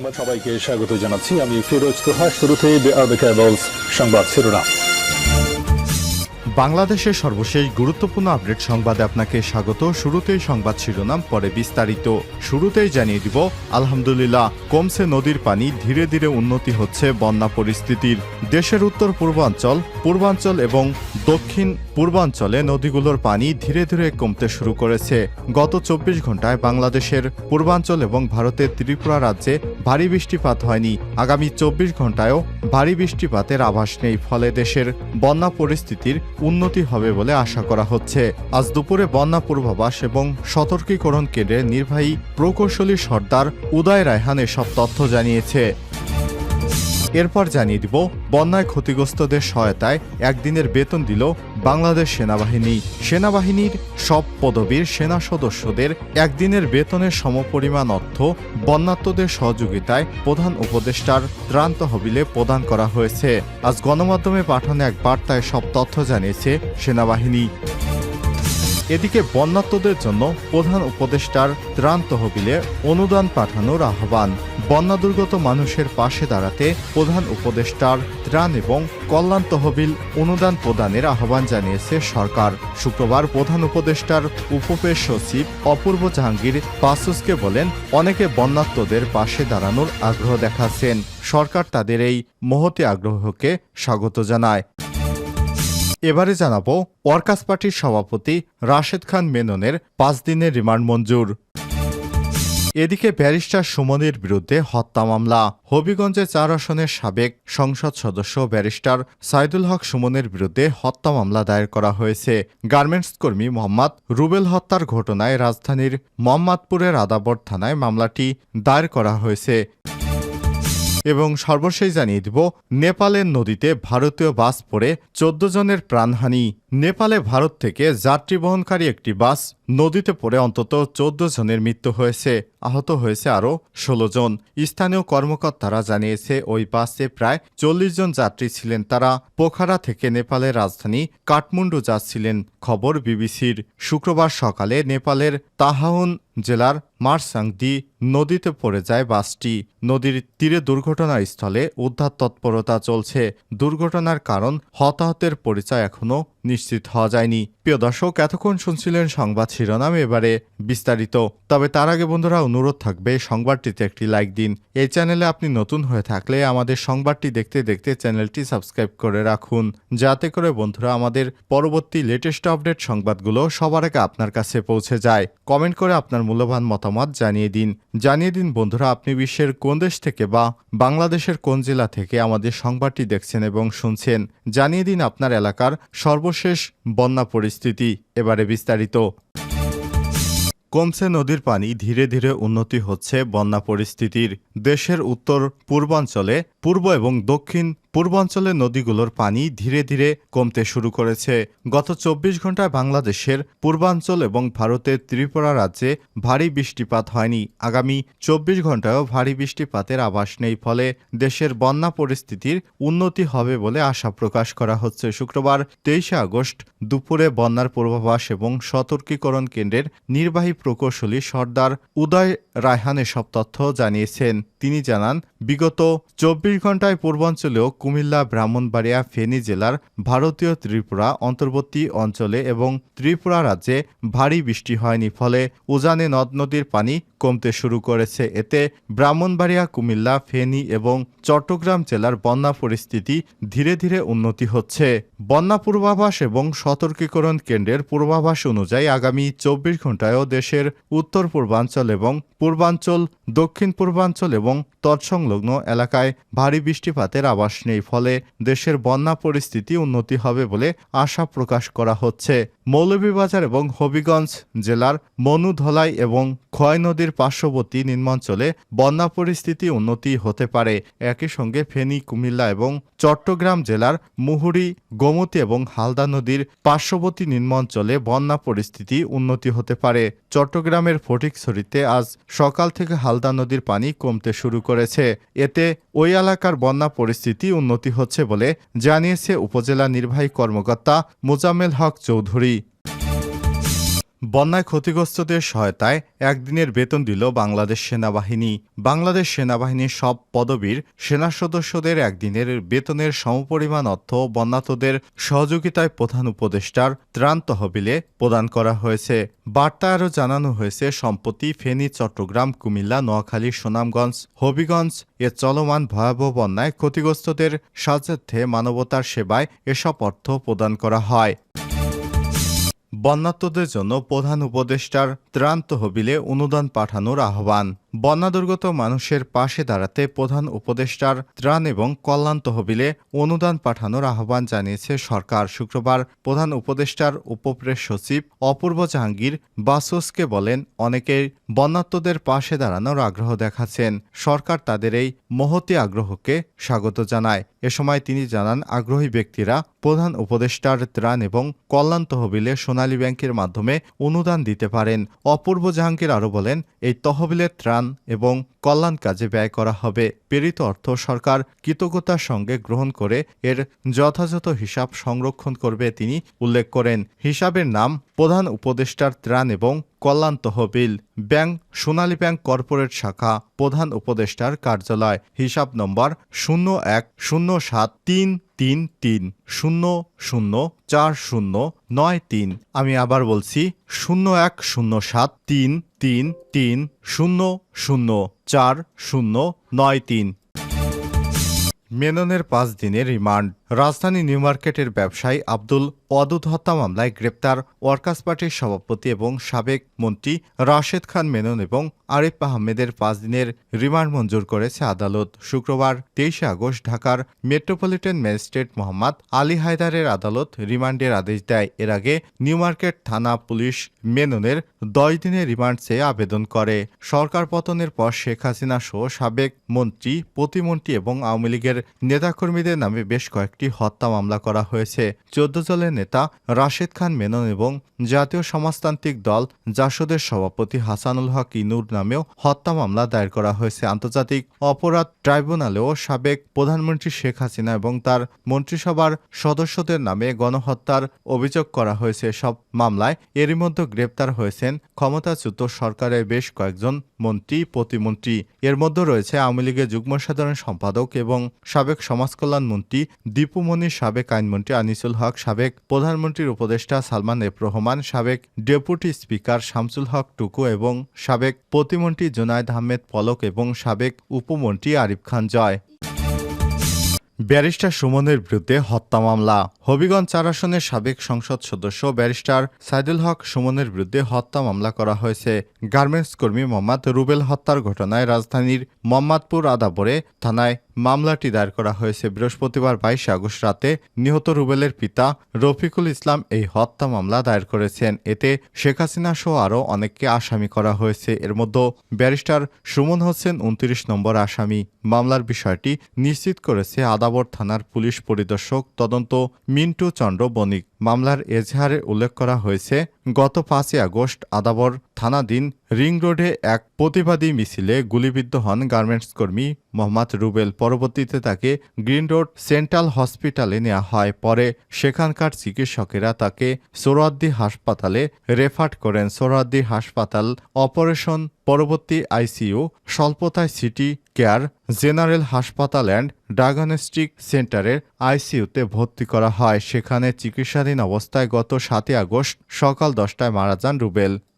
সংবাদ সবাইকে স্বাগত জানাচ্ছি। আমি ফিরোজ তোহা। শুরুতেই সংবাদ শিরোনাম। বাংলাদেশের সর্বশেষ গুরুত্বপূর্ণ আপডেট সংবাদে আপনাকে স্বাগত। শুরুতেই সংবাদ শিরোনাম, পরে বিস্তারিত। শুরুতেই জানিয়ে দিব, আলহামদুলিল্লাহ কমছে নদীর পানি, ধীরে ধীরে উন্নতি হচ্ছে বন্যা পরিস্থিতির। দেশের উত্তর পূর্বাঞ্চল এবং দক্ষিণ পূর্বাঞ্চলে নদীগুলোর পানি ধীরে ধীরে কমতে শুরু করেছে। গত ২৪ ঘন্টায় বাংলাদেশের পূর্বাঞ্চল এবং ভারতের ত্রিপুরা রাজ্যে ভারী বৃষ্টিপাত হয়নি। আগামী ২৪ ঘন্টায়ও ভারী বৃষ্টিপাতের আভাস নেই, ফলে দেশের বন্যা পরিস্থিতির উন্নতি হবে বলে আশা করা হচ্ছে। আজ দুপুরে বন্যা পূর্বাভাস এবং সতর্কীকরণ কেন্দ্রের নির্বাহী প্রকৌশলী সর্দার উদয় রায়হান এসব তথ্য জানিয়েছে। এরপর জানিয়ে দিব, বন্যায় ক্ষতিগ্রস্তদের সহায়তায় একদিনের বেতন দিল বাংলাদেশ সেনাবাহিনী। সেনাবাহিনীর সব পদবীর সেনা সদস্যদের একদিনের বেতনের সমপরিমাণ অর্থ বন্যার্তদের সহযোগিতায় প্রধান উপদেষ্টার ত্রাণ তহবিলে প্রদান করা হয়েছে। আজ গণমাধ্যমে পাঠানো এক বার্তায় সব তথ্য জানিয়েছে সেনাবাহিনী। এদিকে বন্যার্তদের জন্য প্রধান উপদেষ্টার ত্রাণ তহবিলে অনুদান পাঠানোর আহ্বান। বন্যা দুর্গত মানুষের পাশে দাঁড়াতে প্রধান উপদেষ্টার ত্রাণ এবং কল্যাণ তহবিল অনুদান প্রদানের আহ্বান জানিয়েছে সরকার। শুক্রবার প্রধান উপদেষ্টার উপপেশ সচিব অপূর্ব জাহাঙ্গীর বাসুসকে বলেন, অনেকে বন্যার্তদের পাশে দাঁড়ানোর আগ্রহ দেখাচ্ছেন। সরকার তাদের এই মহতি আগ্রহকে স্বাগত জানায়। এবারে জানাবো, ওয়ার্কার্স পার্টির সভাপতি রাশেদ খান মেননের ৫ দিনের রিমান্ড মঞ্জুর। এদিকে ব্যারিস্টার সুমনের বিরুদ্ধে হত্যা মামলা। হবিগঞ্জে ৪ আসনের সাবেক সংসদ সদস্য ব্যারিস্টার সাইদুল হক সুমনের বিরুদ্ধে হত্যা মামলা দায়ের করা হয়েছে। গার্মেন্টস কর্মী মোহাম্মদ রুবেল হত্যার ঘটনায় রাজধানীর মোহাম্মদপুরের আদাবর থানায় মামলাটি দায়ের করা হয়েছে। এবং সর্বশেষ জানিয়ে দিব, নেপালের নদীতে ভারতীয় বাস পড়ে ১৪ জনের প্রাণহানি। নেপালে ভারত থেকে যাত্রী বহনকারী একটি বাস নদীতে পড়ে অন্তত ১৪ জনের মৃত্যু হয়েছে, আহত হয়েছে আরও ১৬ জন। স্থানীয় কর্মকর্তারা জানিয়েছে, ওই বাসে প্রায় ৪০ জন যাত্রী ছিলেন। তারা পোখারা থেকে নেপালের রাজধানী কাঠমান্ডু যাচ্ছিলেন। খবর বিবিসির। শুক্রবার সকালে নেপালের তাহাউন জেলার মারসাংদি নদীতে পড়ে যায় বাসটি। নদীর তীরে দুর্ঘটনাস্থলে উদ্ধার তৎপরতা চলছে। দুর্ঘটনার কারণ, হতাহতের পরিচয় এখনও নিশ্চিত হওয়া যায়নি। প্রিয় দর্শক, এতক্ষণ শুনছিলেন সংবাদ শিরোনাম, এবারে বিস্তারিত। তবে তার আগে বন্ধুরা, অনুরোধ থাকবে সংবাদটিতে একটি লাইক দিন। এই চ্যানেলে আপনি নতুন হয়ে থাকলে আমাদের সংবাদটি দেখতে দেখতে চ্যানেলটি সাবস্ক্রাইব করে রাখুন, যাতে করে বন্ধুরা আমাদের পরবর্তী লেটেস্ট আপডেট সংবাদগুলো সবার আগে আপনার কাছে পৌঁছে যায়। কমেন্ট করে আপনার মূল্যবান মতামত জানিয়ে দিন বন্ধুরা, আপনি বিশ্বের কোন দেশ থেকে বা বাংলাদেশের কোন জেলা থেকে আমাদের সংবাদটি দেখছেন এবং শুনছেন। জানিয়ে দিন আপনার এলাকার সর্বশেষ বন্যা পরিস্থিতি। এবারে বিস্তারিত। কমছে নদীর পানি, ধীরে ধীরে উন্নতি হচ্ছে বন্যা পরিস্থিতির। দেশের উত্তর পূর্বাঞ্চলে, পূর্ব এবং দক্ষিণ পূর্বাঞ্চলে নদীগুলোর পানি ধীরে ধীরে কমতে শুরু করেছে। গত ২৪ ঘন্টায় বাংলাদেশের পূর্বাঞ্চল এবং ভারতের ত্রিপুরা রাজ্যে ভারী বৃষ্টিপাত হয়নি। আগামী ২৪ ঘন্টায়ও ভারী বৃষ্টিপাতের আভাস নেই, ফলে দেশের বন্যা পরিস্থিতির উন্নতি হবে বলে আশা প্রকাশ করা হচ্ছে। শুক্রবার ২৩ আগস্ট দুপুরে বন্যার পূর্বাভাস এবং সতর্কীকরণ কেন্দ্রের নির্বাহী প্রকৌশলী সর্দার উদয় রায়হান এসব তথ্য জানিয়েছেন। তিনি জানান, বিগত ২৪ ঘন্টায় পূর্বাঞ্চলেও কুমিল্লা, ব্রাহ্মণবাড়িয়া, ফেনী জেলার ভারতীয় ত্রিপুরা অন্তর্বর্তী অঞ্চলে এবং ত্রিপুরা রাজ্যে ভারী বৃষ্টি হয়নি, ফলে উজানে নদ নদীর পানি কমতে শুরু করেছে। এতে ব্রাহ্মণবাড়িয়া, কুমিল্লা, ফেনী এবং চট্টগ্রাম জেলার বন্যা পরিস্থিতি ধীরে ধীরে উন্নতি হচ্ছে। বন্যা পূর্বাভাস এবং সতর্কীকরণ কেন্দ্রের পূর্বাভাস অনুযায়ী আগামী ২৪ ঘন্টায়ও দেশের উত্তর পূর্বাঞ্চল এবং পূর্বাঞ্চল, দক্ষিণ পূর্বাঞ্চল এবং তৎসংলগ্ন এলাকায় ভারী বৃষ্টিপাতের আভাস নেই, ফলে দেশের বন্যা পরিস্থিতি উন্নতি হবে বলে আশা প্রকাশ করা হচ্ছে। মৌলভীবাজার এবং হবিগঞ্জ জেলার মনুধলাই এবং খোয়াই নদীর পার্শ্ববর্তী নিম্নাঞ্চলে বন্যা পরিস্থিতি উন্নতি হতে পারে। একই সঙ্গে ফেনী, কুমিল্লা এবং চট্টগ্রাম জেলার মুহুরী, গোমতী এবং হালদা নদীর পার্শ্ববর্তী নিম্নাঞ্চলে বন্যা পরিস্থিতি উন্নতি হতে পারে। চট্টগ্রামের ফটিকছড়িতে আজ সকাল থেকে হালদা নদীর পানি কমতে শুরু করেছে। এতে ওই এলাকার বন্যা পরিস্থিতি উন্নতি হচ্ছে বলে জানিয়েছে উপজেলা নির্বাহী কর্মকর্তা মোজাম্মেল হক চৌধুরী। বন্যায় ক্ষতিগ্রস্তদের সহায়তায় একদিনের বেতন দিল বাংলাদেশ সেনাবাহিনী। বাংলাদেশ সেনাবাহিনীর সব পদবীর সেনা সদস্যদের একদিনের বেতনের সমপরিমাণ অর্থ বন্যার্তদের সহযোগিতায় প্রধান উপদেষ্টার ত্রাণ তহবিলে প্রদান করা হয়েছে। বার্তায় আরও জানানো হয়েছে, সম্প্রতি ফেনী, চট্টগ্রাম, কুমিল্লা, নোয়াখালী, সুনামগঞ্জ, হবিগঞ্জ এ চলমান ভয়াবহ বন্যায় ক্ষতিগ্রস্তদের সাহায্যার্থে মানবতার সেবায় এসব অর্থ প্রদান করা হয়। বন্যার্তদের জন্য প্রধান উপদেষ্টার ত্রাণ তহবিলে অনুদান পাঠানোর আহ্বান। বন্যাদুর্গত মানুষের পাশে দাঁড়াতে প্রধান উপদেষ্টার ত্রাণ এবং কল্যাণ তহবিলে অনুদান পাঠানোর আহ্বান জানিয়েছে সরকার। শুক্রবার প্রধান উপদেষ্টার উপপ্রেস সচিব অপূর্ব জাহাঙ্গীর বাসসকে বলেন, অনেকেই বন্যার্তদের পাশে দাঁড়ানোর আগ্রহ দেখাচ্ছেন। সরকার তাদের এই মহতী আগ্রহকে স্বাগত জানায়। এ সময় তিনি জানান, আগ্রহী ব্যক্তিরা প্রধান উপদেষ্টার ত্রাণ এবং কল্যাণ তহবিলে সোনালী ব্যাংকের মাধ্যমে অনুদান দিতে পারেন। অপূর্ব জাহাঙ্গীর আরও বলেন, এই তহবিলের ত্রাণ এবং কল্যাণ কাজে ব্যয় করা হবে। প্রেরিত অর্থ সরকার কৃতজ্ঞতার সঙ্গে গ্রহণ করে এর যথাযথ হিসাব সংরক্ষণ করবে তিনি উল্লেখ করেন। হিসাবের নাম প্রধান উপদেষ্টার ত্রাণ এবং কল্যাণ তহবিল, ব্যাংক সোনালী ব্যাংক কর্পোরেট শাখা, প্রধান উপদেষ্টার কার্যালয়। হিসাব নম্বর 010733004093। আমি আবার বলছি 010733004093। মেননের 5 দিনের রিমান্ড। রাজধানী নিউ মার্কেটের ব্যবসায়ী আব্দুল ওয়াদুদ হত্যা মামলায় গ্রেপ্তার ওয়ার্কার্স পার্টির সভাপতি এবং সাবেক মন্ত্রী রাশেদ খান মেনন এবং আরিফ আহমেদের 5 দিনের রিমান্ড মঞ্জুর করেছে আদালত। শুক্রবার 23 আগস্ট ঢাকার মেট্রোপলিটন ম্যাজিস্ট্রেট মোহাম্মদ আলী হায়দারের আদালত রিমান্ডের আদেশ দেয়। এর আগে নিউ মার্কেট থানা পুলিশ মেননের 10 দিনের রিমান্ড চেয়ে আবেদন করে। সরকার পতনের পর শেখ হাসিনা সহ সাবেক মন্ত্রী, প্রতিমন্ত্রী এবং আওয়ামী লীগের নেতাকর্মীদের নামে বেশ কয়েকটি হত্যা মামলা করা হয়েছে। 14 দলের নেতা রাশেদ খান মেনন এবং জাতীয় সমাজতান্ত্রিক দল জাসদের সভাপতি হাসানুল হক ইনুর নামেও হত্যা মামলা দায়ের করা হয়েছে। আন্তর্জাতিক অপরাধ ট্রাইব্যুনালেও সাবেক প্রধানমন্ত্রী শেখ হাসিনা এবং তার মন্ত্রিসভার সদস্যদের নামে গণহত্যার অভিযোগ করা হয়েছে। সব মামলায় এরই মধ্যে গ্রেপ্তার হয়েছেন ক্ষমতাচ্যুত সরকারের বেশ কয়েকজন মন্ত্রী, প্রতিমন্ত্রী। এর মধ্যে রয়েছে আওয়ামী লীগের যুগ্ম সাধারণ সম্পাদক এবং সাবেক সমাজকল্যাণ মন্ত্রী দীপু মনি, সাবেক আইনমন্ত্রী আনিসুল হক, সাবেক প্রধানমন্ত্রীর উপদেষ্টা সালমান এফ রহমান, সাবেক ডেপুটি স্পিকার শামসুল হক টুকু এবং সাবেক প্রতিমন্ত্রী জুনায়েদ আহমেদ পলক এবং সাবেক উপমন্ত্রী আরিফ খান জয়। ব্যারিস্টার সুমনের বিরুদ্ধে হত্যা মামলা। হবিগঞ্জ 4 আসনের সাবেক সংসদ সদস্য ব্যারিস্টার সাইদুল হক সুমনের বিরুদ্ধে হত্যা মামলা করা হয়েছে। গার্মেন্টস কর্মী মোহাম্মদ রুবেল হত্যার ঘটনায় রাজধানীর মোহাম্মদপুর আদাবরে থানায় মামলাটি দায়ের করা হয়েছে। বৃহস্পতিবার 22 আগস্ট রাতে নিহত রুবেলের পিতা রফিকুল ইসলাম এই হত্যা মামলা দায়ের করেছেন। এতে শেখ হাসিনা সহ আরও অনেককে আসামি করা হয়েছে। এর মধ্যে ব্যারিস্টার সুমন হোসেন 29 নম্বর আসামি। মামলার বিষয়টি নিশ্চিত করেছে আদাবর থানার পুলিশ পরিদর্শক তদন্ত মিন্টু চন্দ্র বণিক। মামলার এজাহারে উল্লেখ করা হয়েছে, গত 5 আগস্ট আদাবর থানাধীন রিং রোডে এক প্রতিবাদী মিছিলে গুলিবিদ্ধ হন গার্মেন্টস কর্মী মোহাম্মদ রুবেল। পরবর্তীতে তাকে গ্রিন রোড সেন্ট্রাল হসপিটালে নেওয়া হয়। পরে সেখানকার চিকিৎসকেরা তাকে সোহরাওয়ার্দী হাসপাতালে রেফার করেন। সোহরাওয়ার্দী হাসপাতাল অপারেশন পরবর্তী আইসিইউ, স্বল্পতায় সিটি কেয়ার, জেনারেল হাসপাতাল অ্যান্ড ডায়াগনস্টিক সেন্টারের আইসিইউতে ভর্তি করা হয়। সেখানে চিকিৎসাধীন অবস্থায় গত 7 আগস্ট সকাল 10টায় মারা যান রুবেল।